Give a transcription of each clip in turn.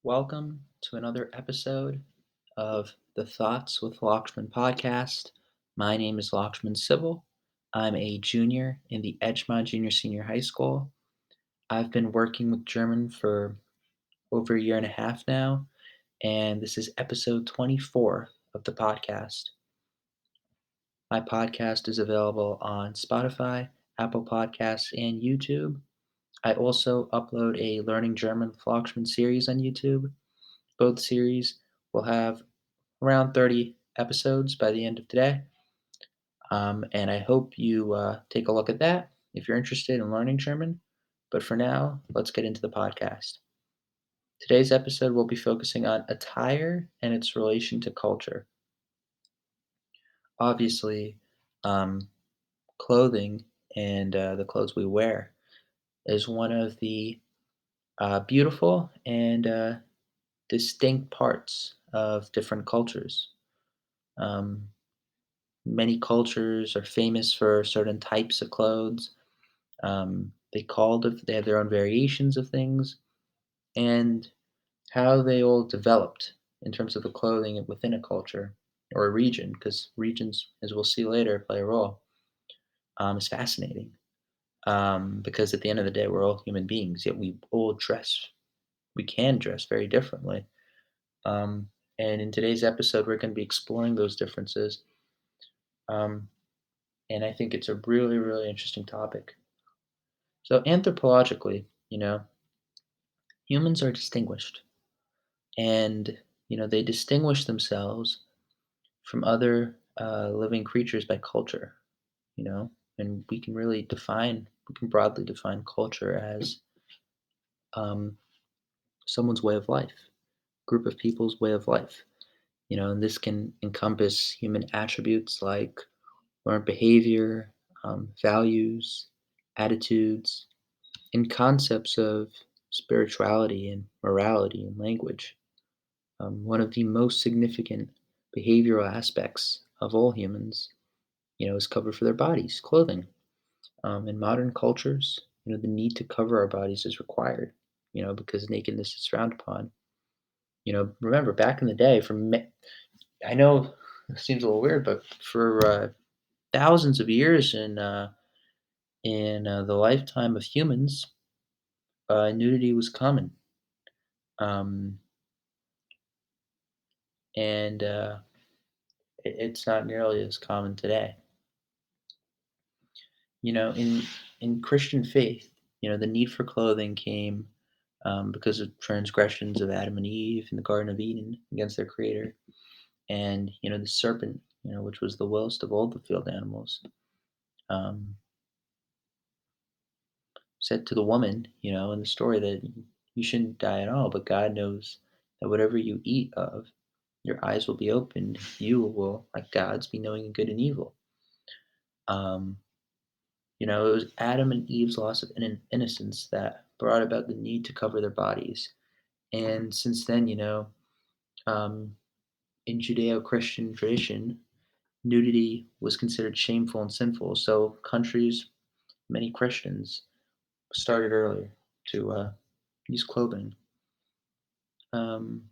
Welcome to another episode of the Thoughts with Lakshman podcast. My name is Lakshman Sybil. I'm a junior in the Edgemont Junior Senior High School. I've been working with German for over a year and a half now, and this is episode 24 of the podcast. My podcast is available on Spotify, Apple Podcasts, and YouTube. I also upload a Learning German with Lakshman series on YouTube. Both series will have around 30 episodes by the end of today. And I hope you take a look at that if you're interested in learning German. But for now, let's get into the podcast. Today's episode will be focusing on attire and its relation to culture. Obviously, um, clothing and the clothes we wear is one of the beautiful and distinct parts of different cultures. Um, Many cultures are famous for certain types of clothes. They have their own variations of things, and how they all developed in terms of the clothing within a culture or a region, because regions, as we'll see later, play a role, is fascinating. Because at the end of the day, we're all human beings, yet we can dress very differently. Um, and in today's episode, we're going to be exploring those differences. Um, and I think it's a really, really interesting topic. So anthropologically, humans are distinguished, and they distinguish themselves from other living creatures by culture. And we can broadly define culture as um, someone's way of life, group of people's way of life. And this can encompass human attributes like learned behavior, values, attitudes, and concepts of spirituality and morality and language. One of the most significant behavioral aspects of all humans, is cover for their bodies, clothing. In modern cultures, the need to cover our bodies is required, because nakedness is frowned upon. Remember back in the day, I know it seems a little weird, but for thousands of years in the lifetime of humans, nudity was common. Um, and it's not nearly as common today. In Christian faith, the need for clothing came because of transgressions of Adam and Eve in the Garden of Eden against their Creator, and the serpent, which was the lowest of all the field animals, um, said to the woman, in the story that you shouldn't die at all, but God knows that whatever you eat of, your eyes will be opened. You will, like gods, be knowing good and evil. Um, it was Adam and Eve's loss of innocence that brought about the need to cover their bodies. And since then, um, in Judeo Christian tradition, nudity was considered shameful and sinful. So countries, many Christians, started earlier to use clothing. Um,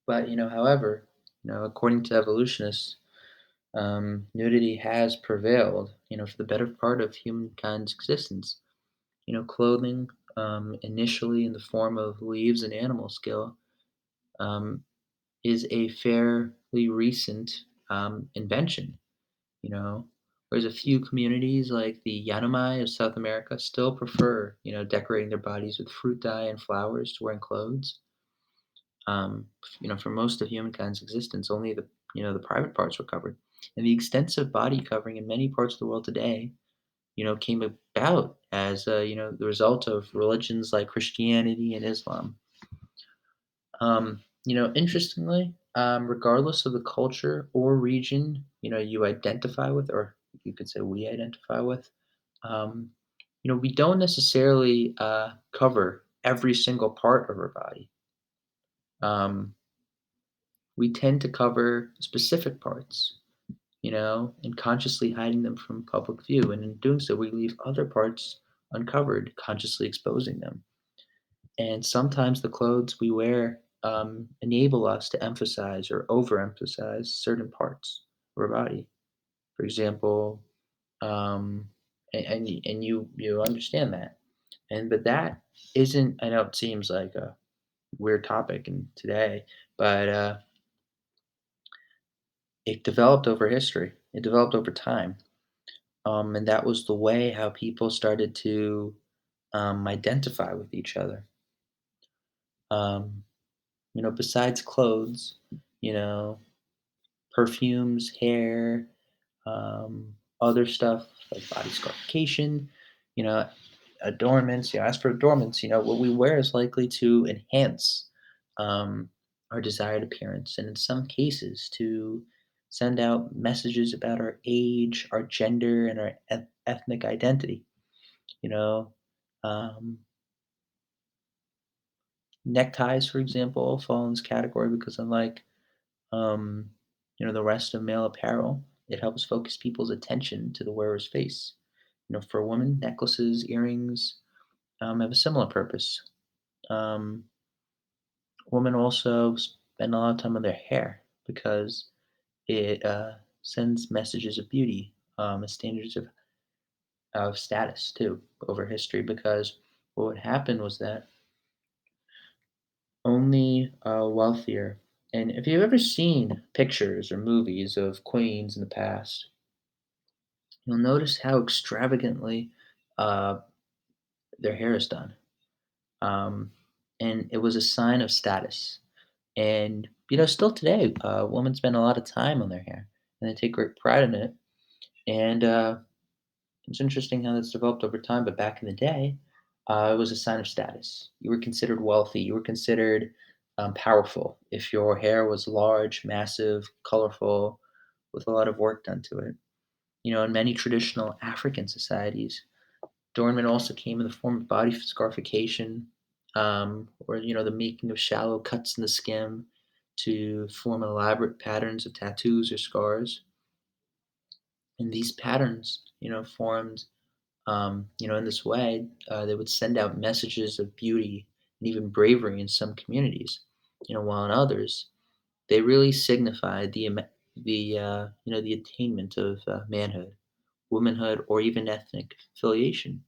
but, however, according to evolutionists, nudity has prevailed, for the better part of humankind's existence. Clothing, initially in the form of leaves and animal skin, um, is a fairly recent invention. You know, whereas a few communities like the Yanomai of South America still prefer, decorating their bodies with fruit dye and flowers to wearing clothes. For most of humankind's existence, only the private parts were covered, and the extensive body covering in many parts of the world today came about as the result of religions like Christianity and Islam. Interestingly, regardless of the culture or region you identify with, or you could say we identify with, um, we don't necessarily cover every single part of our body. Um, we tend to cover specific parts, and consciously hiding them from public view. And in doing so, we leave other parts uncovered, consciously exposing them. And sometimes the clothes we wear enable us to emphasize or overemphasize certain parts of our body. For example, and you understand that, and but that isn't. I know it seems like a weird topic in today, but it developed over history. It developed over time, and that was the way how people started to identify with each other. Um, besides clothes, you know, perfumes, hair, other stuff like body scarification, you know, adornments. As for adornments, what we wear is likely to enhance um, our desired appearance, and in some cases, to send out messages about our age, our gender, and our ethnic identity. You know, um, neckties, for example, fall in this category because unlike um, the rest of male apparel, it helps focus people's attention to the wearer's face. For a woman, necklaces, earrings have a similar purpose. Um, Women also spend a lot of time on their hair because it sends messages of beauty, and standards of status too over history. Because what would happen was that only wealthier, and if you've ever seen pictures or movies of queens in the past, you'll notice how extravagantly uh, their hair is done. Um, and it was a sign of status. And, still today, women spend a lot of time on their hair and they take great pride in it. And it's interesting how that's developed over time. But back in the day, it was a sign of status. You were considered wealthy, you were considered powerful if your hair was large, massive, colorful, with a lot of work done to it. In many traditional African societies, adornment also came in the form of body scarification, or the making of shallow cuts in the skin to form elaborate patterns of tattoos or scars. And these patterns, formed, in this way, they would send out messages of beauty and even bravery in some communities. While in others, they really signified the attainment of manhood, womanhood, or even ethnic affiliation.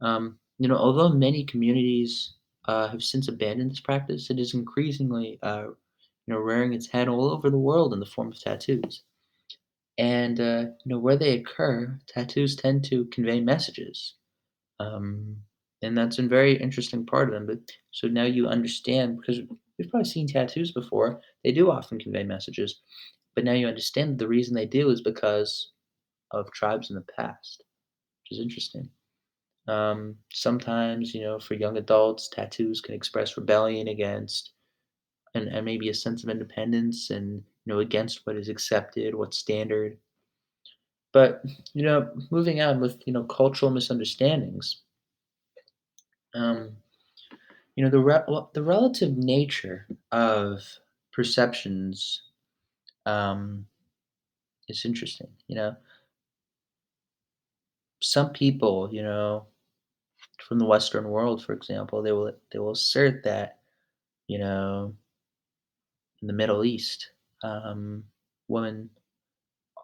Although many communities have since abandoned this practice, it is increasingly, rearing its head all over the world in the form of tattoos. And where they occur, tattoos tend to convey messages, um, and that's a very interesting part of them. But so now you understand because you've probably seen tattoos before. They do often convey messages, but now you understand that the reason they do is because of tribes in the past, which is interesting. Sometimes, for young adults, tattoos can express rebellion against and maybe a sense of independence and, against what is accepted, what's standard. But, moving on with, cultural misunderstandings, um, the relative nature of perceptions is interesting. Some people, from the Western world, for example, they will assert that, you know, in the Middle East, um, women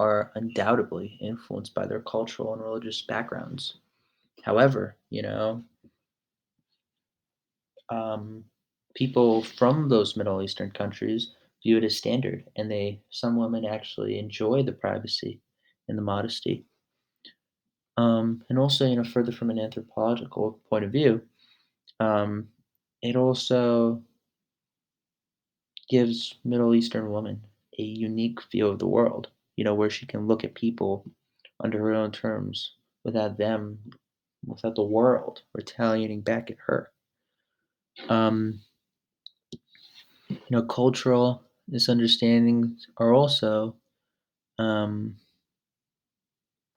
are undoubtedly influenced by their cultural and religious backgrounds. However, um, people from those Middle Eastern countries view it as standard, and some women actually enjoy the privacy and the modesty. And also, further from an anthropological point of view, um, it also gives Middle Eastern women a unique view of the world, where she can look at people under her own terms without the world retaliating back at her. Um, cultural misunderstandings are also um,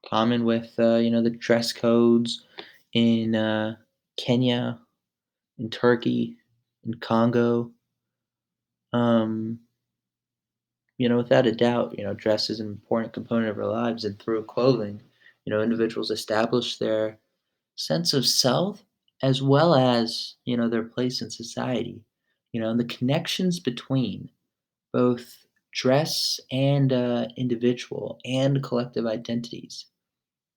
common with, the dress codes in Kenya, in Turkey, in Congo. Um, without a doubt, dress is an important component of our lives, and through clothing, individuals establish their sense of self as well as, their place in society, and the connections between both dress and individual and collective identities.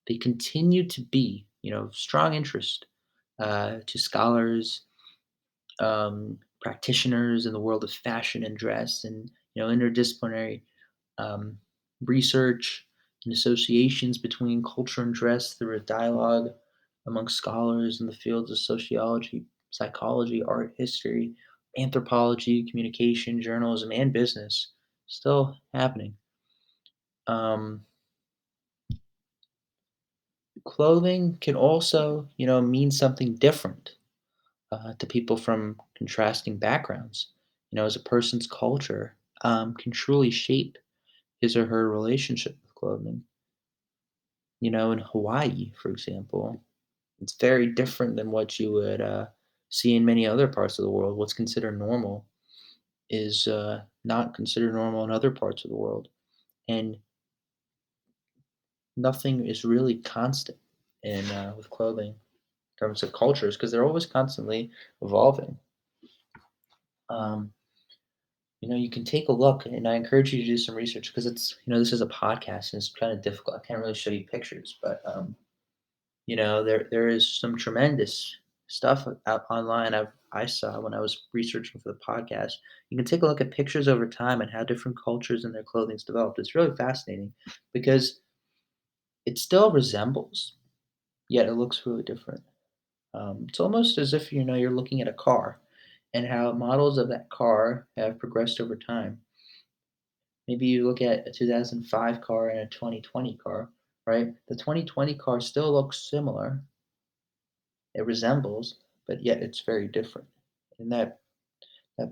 They continue to be, of strong interest to scholars, practitioners in the world of fashion and dress, and interdisciplinary um, research and associations between culture and dress through a dialogue among scholars in the fields of sociology, psychology, art history, anthropology, communication, journalism, and business still happening. Um, Clothing can also, mean something different to people from contrasting backgrounds. As a person's culture can truly shape his or her relationship with clothing. In Hawaii, for example, it's very different than what you would see in many other parts of the world. What's considered normal is not considered normal in other parts of the world. And nothing is really constant in with clothing in terms of cultures because they're always constantly evolving. Um, you can take a look, and I encourage you to do some research because this is a podcast and it's kind of difficult. I can't really show you pictures, but there is some tremendous stuff out online I saw when I was researching for the podcast. You can take a look at pictures over time and how different cultures and their clothing's developed. It's really fascinating because it still resembles, yet it looks really different. It's almost as if you're looking at a car and how models of that car have progressed over time. Maybe you look at a 2005 car and a 2020 car, right? The 2020 car still looks similar, it resembles, but yet it's very different. And that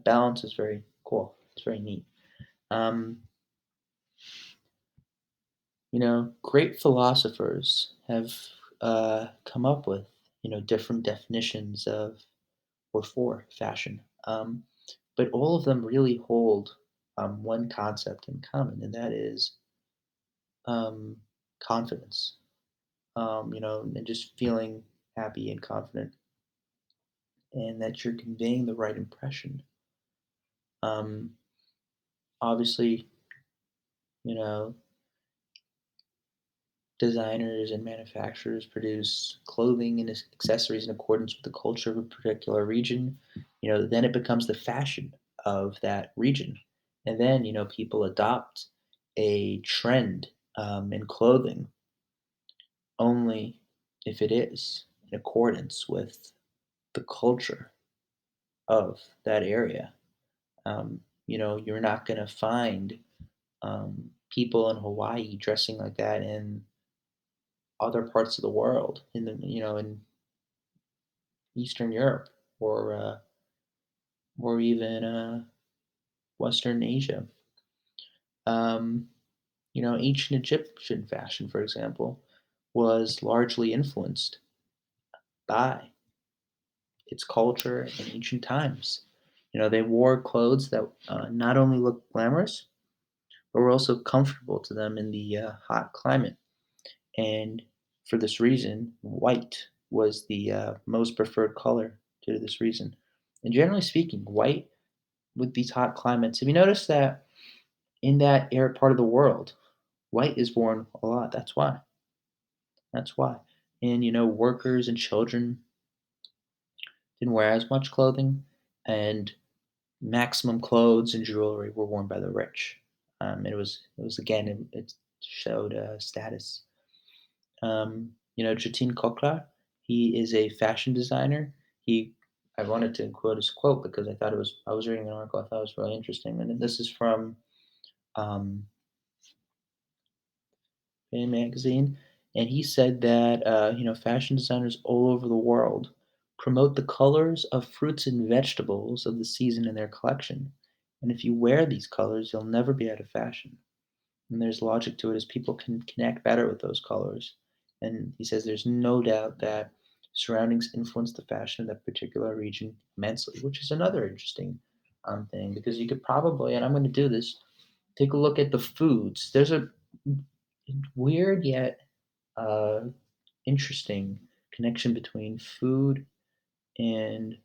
balance is very cool. It's very neat. Um, Great philosophers have come up with different definitions of or for fashion, but all of them really hold one concept in common, and that is um, confidence. And just feeling happy and confident, and that you're conveying the right impression. Um, Obviously, you know, designers and manufacturers produce clothing and accessories in accordance with the culture of a particular region. Then it becomes the fashion of that region. And then, people adopt a trend in clothing only if it is in accordance with the culture of that area. You're not going to find people in Hawaii dressing like that in other parts of the world, in Eastern Europe or even Western Asia. Um, Ancient Egyptian fashion, for example, was largely influenced by its culture in ancient times. They wore clothes that not only looked glamorous, but were also comfortable to them in the hot climate. And for this reason, white was the most preferred color due to this reason. And generally speaking, white with these hot climates, have you noticed that in that air part of the world, white is worn a lot? That's why. That's why. And workers and children didn't wear as much clothing, and maximum clothes and jewelry were worn by the rich. It was again, it showed status. Jatin Kokra, he is a fashion designer. I wanted to quote his quote because I was reading an article I thought was really interesting, and this is from um, Fame magazine, and he said that fashion designers all over the world promote the colors of fruits and vegetables of the season in their collection, and if you wear these colors, you'll never be out of fashion. And there's logic to it as people can connect better with those colors. And he says there's no doubt that surroundings influence the fashion of that particular region immensely, which is another interesting thing because you could probably, and I'm going to do this, take a look at the foods. There's a weird yet uh, interesting connection between food and